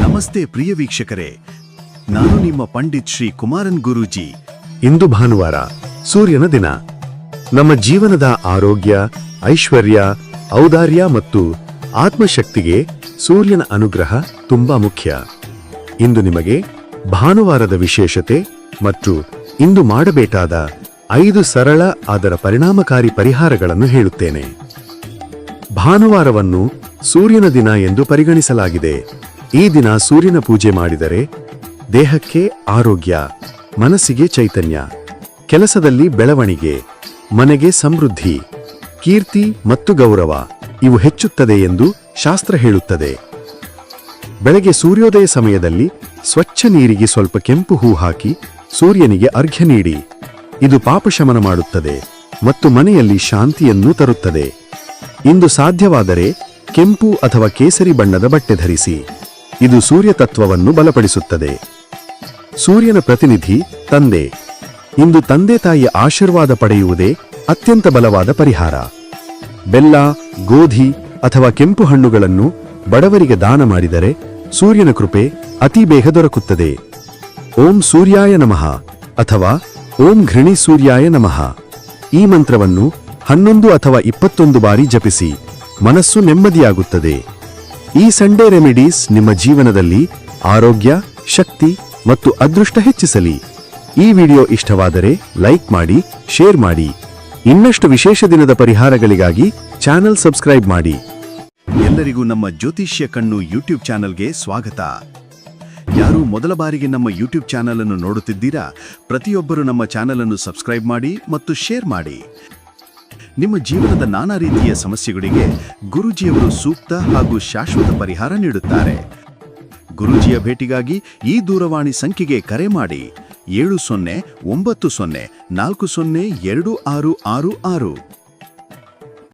ನಮಸ್ತೆ ಪ್ರಿಯ ವೀಕ್ಷಕರೇ, ನಾನು ನಿಮ್ಮ ಪಂಡಿತ್ ಶ್ರೀ ಕುಮಾರನ್ ಗುರೂಜಿ. ಇಂದು ಭಾನುವಾರ, ಸೂರ್ಯನ ದಿನ. ನಮ್ಮ ಜೀವನದ ಆರೋಗ್ಯ, ಐಶ್ವರ್ಯ, ಔದಾರ್ಯ ಮತ್ತು ಆತ್ಮಶಕ್ತಿಗೆ ಸೂರ್ಯನ ಅನುಗ್ರಹ ತುಂಬಾ ಮುಖ್ಯ. ಇಂದು ನಿಮಗೆ ಭಾನುವಾರದ ವಿಶೇಷತೆ ಮತ್ತು ಇಂದು ಮಾಡಬೇಕಾದ 5 ಸರಳ ಅದರ ಪರಿಣಾಮಕಾರಿ ಪರಿಹಾರಗಳನ್ನು ಹೇಳುತ್ತೇನೆ. ಭಾನುವಾರವನ್ನು ಸೂರ್ಯನ ದಿನ ಎಂದು ಪರಿಗಣಿಸಲಾಗಿದೆ. ಈ ದಿನ ಸೂರ್ಯನ ಪೂಜೆ ಮಾಡಿದರೆ ದೇಹಕ್ಕೆ ಆರೋಗ್ಯ, ಮನಸ್ಸಿಗೆ ಚೈತನ್ಯ, ಕೆಲಸದಲ್ಲಿ ಬೆಳವಣಿಗೆ, ಮನೆಗೆ ಸಮೃದ್ಧಿ, ಕೀರ್ತಿ ಮತ್ತು ಗೌರವ ಇವು ಹೆಚ್ಚುತ್ತದೆ ಎಂದು ಶಾಸ್ತ್ರ ಹೇಳುತ್ತದೆ. ಬೆಳಗ್ಗೆ ಸೂರ್ಯೋದಯ ಸಮಯದಲ್ಲಿ ಸ್ವಚ್ಛ ನೀರಿಗೆ ಸ್ವಲ್ಪ ಕೆಂಪು ಹೂ ಹಾಕಿ ಸೂರ್ಯನಿಗೆ ಅರ್ಘ್ಯ ನೀಡಿ. ಇದು ಪಾಪಶಮನ ಮಾಡುತ್ತದೆ ಮತ್ತು ಮನೆಯಲ್ಲಿ ಶಾಂತಿಯನ್ನು ತರುತ್ತದೆ. ಇಂದು ಸಾಧ್ಯವಾದರೆ ಕೆಂಪು ಅಥವಾ ಕೇಸರಿ ಬಣ್ಣದ ಬಟ್ಟೆ ಧರಿಸಿ. ಇದು ಸೂರ್ಯ ತತ್ವವನ್ನು ಬಲಪಡಿಸುತ್ತದೆ. ಸೂರ್ಯನ ಪ್ರತಿನಿಧಿ ತಂದೆ. ಇಂದು ತಂದೆ ತಾಯಿಯ ಆಶೀರ್ವಾದ ಪಡೆಯುವುದೇ ಅತ್ಯಂತ ಬಲವಾದ ಪರಿಹಾರ. ಬೆಲ್ಲ, ಗೋಧಿ ಅಥವಾ ಕೆಂಪು ಹಣ್ಣುಗಳನ್ನು ಬಡವರಿಗೆ ದಾನ ಮಾಡಿದರೆ ಸೂರ್ಯನ ಕೃಪೆ ಅತಿ ಬೇಗ ದೊರಕುತ್ತದೆ. ಓಂ ಸೂರ್ಯಾಯ ನಮಃ ಅಥವಾ ಓಂ ಘೃಣಿ ಸೂರ್ಯಾಯ ನಮಃ ಈ ಮಂತ್ರವನ್ನು 11 ಅಥವಾ 21 ಬಾರಿ ಜಪಿಸಿ. ಮನಸ್ಸು ನೆಮ್ಮದಿಯಾಗುತ್ತದೆ. ಈ ಸಂಡೇ ರೆಮಿಡೀಸ್ ನಿಮ್ಮ ಜೀವನದಲ್ಲಿ ಆರೋಗ್ಯ, ಶಕ್ತಿ ಮತ್ತು ಅದೃಷ್ಟ ಹೆಚ್ಚಿಸಲಿ. ಈ ವಿಡಿಯೋ ಇಷ್ಟವಾದರೆ ಲೈಕ್ ಮಾಡಿ, ಶೇರ್ ಮಾಡಿ. ಇನ್ನಷ್ಟು ವಿಶೇಷ ದಿನದ ಪರಿಹಾರಗಳಿಗಾಗಿ ಚಾನೆಲ್ ಸಬ್ಸ್ಕ್ರೈಬ್ ಮಾಡಿ. ಎಲ್ಲರಿಗೂ ನಮ್ಮ ಜ್ಯೋತಿಷ್ಯ ಕಣ್ಣು ಯೂಟ್ಯೂಬ್ ಚಾನೆಲ್ಗೆ ಸ್ವಾಗತ. ಯಾರು ಮೊದಲ ಬಾರಿಗೆ ನಮ್ಮ ಯೂಟ್ಯೂಬ್ ಚಾನೆಲ್ ಅನ್ನು ನೋಡುತ್ತಿದ್ದೀರಾ, ಪ್ರತಿಯೊಬ್ಬರು ನಮ್ಮ ಚಾನೆಲ್ ಅನ್ನು ಸಬ್ಸ್ಕ್ರೈಬ್ ಮಾಡಿ ಮತ್ತು ಶೇರ್ ಮಾಡಿ. ನಿಮ್ಮ ಜೀವನದ ನಾನಾ ರೀತಿಯ ಸಮಸ್ಯೆಗಳಿಗೆ ಗುರೂಜಿಯವರು ಸೂಕ್ತ ಹಾಗೂ ಶಾಶ್ವತ ಪರಿಹಾರ ನೀಡುತ್ತಾರೆ. ಗುರೂಜಿಯ ಭೇಟಿಗಾಗಿ ಈ ದೂರವಾಣಿ ಸಂಖ್ಯೆಗೆ ಕರೆ ಮಾಡಿ 7090402666.